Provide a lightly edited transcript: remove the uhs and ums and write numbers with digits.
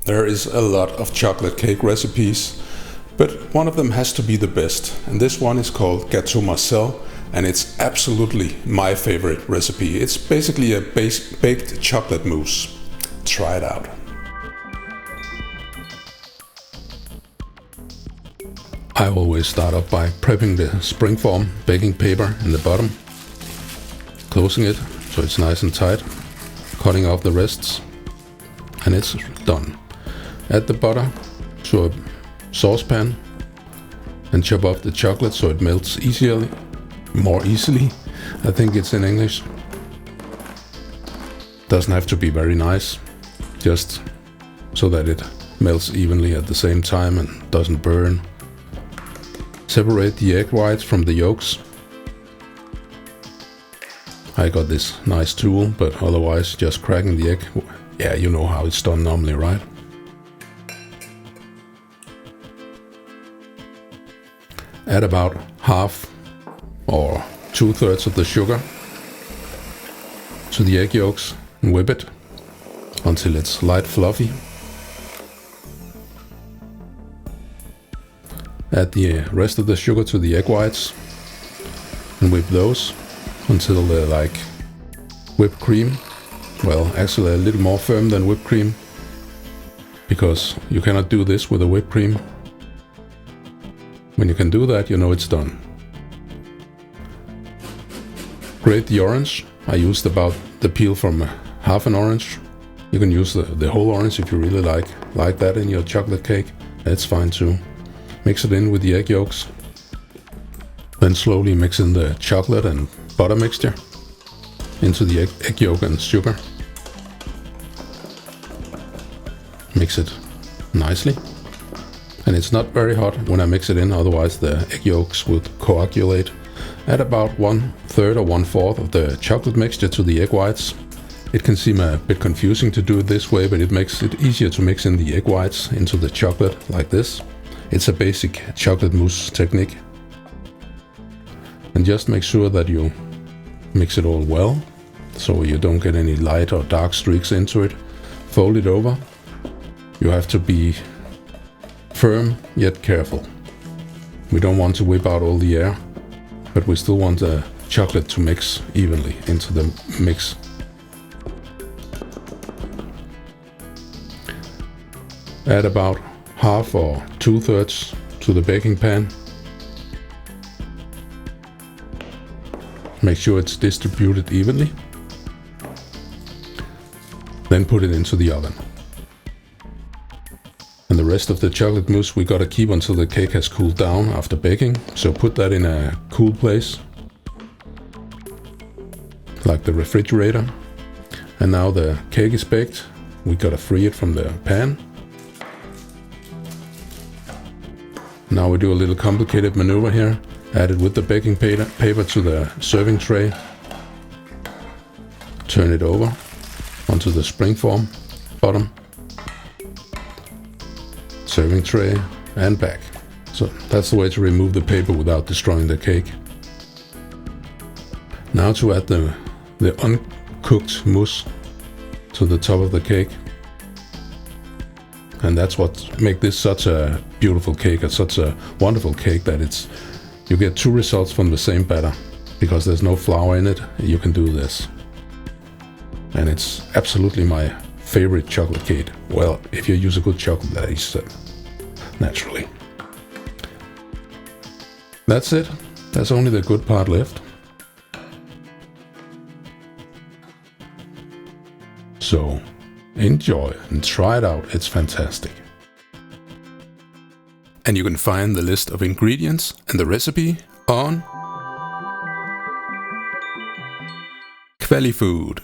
There is a lot of chocolate cake recipes, but one of them has to be the best, and this one is called Gateau Marcel, and it's absolutely my favorite recipe. It's basically a baked chocolate mousse. Try it out. I always start off by prepping the springform baking paper in the bottom, closing it so it's nice and tight, cutting off the rests, and it's done. Add the butter to a saucepan and chop off the chocolate so it melts more easily. I think it's in English. Doesn't have to be very nice, just so that it melts evenly at the same time and doesn't burn. Separate the egg whites from the yolks. I got this nice tool, but otherwise just cracking the egg. Yeah, you know how it's done normally, right? Add about half or 2/3 of the sugar to the egg yolks and whip it until it's light fluffy. Add the rest of the sugar to the egg whites and whip those until they're like whipped cream. Well, actually a little more firm than whipped cream, because you cannot do this with a whipped cream. When you can do that, you know it's done. Grate the orange. I used about the peel from half an orange. You can use the whole orange if you really like that in your chocolate cake. That's fine too. Mix it in with the egg yolks. Then slowly mix in the chocolate and butter mixture into the egg yolk and sugar. Mix it nicely. And it's not very hot when I mix it in, otherwise the egg yolks would coagulate. Add about 1/3 or 1/4 of the chocolate mixture to the egg whites. It can seem a bit confusing to do it this way, but it makes it easier to mix in the egg whites into the chocolate like this. It's a basic chocolate mousse technique. And just make sure that you mix it all well, so you don't get any light or dark streaks into it. Fold it over. You have to be firm yet careful. We don't want to whip out all the air, but we still want the chocolate to mix evenly into the mix. Add about half or 2/3 to the baking pan. Make sure it's distributed evenly. Then put it into the oven. And the rest of the chocolate mousse we gotta keep until the cake has cooled down after baking. So put that in a cool place, like the refrigerator. And now the cake is baked. We gotta free it from the pan. Now we do a little complicated maneuver here. Add it with the baking paper to the serving tray. Turn it over onto the springform bottom. Serving tray and back. So that's the way to remove the paper without destroying the cake. Now to add the uncooked mousse to the top of the cake. And that's what makes this such a beautiful cake, and such a wonderful cake, that you get two results from the same batter. Because there's no flour in it, you can do this. And it's absolutely my favorite chocolate cake. Well, if you use a good chocolate, that is naturally. That's it. That's only the good part left. So enjoy and try it out. It's fantastic. And you can find the list of ingredients and the recipe on kvalifood.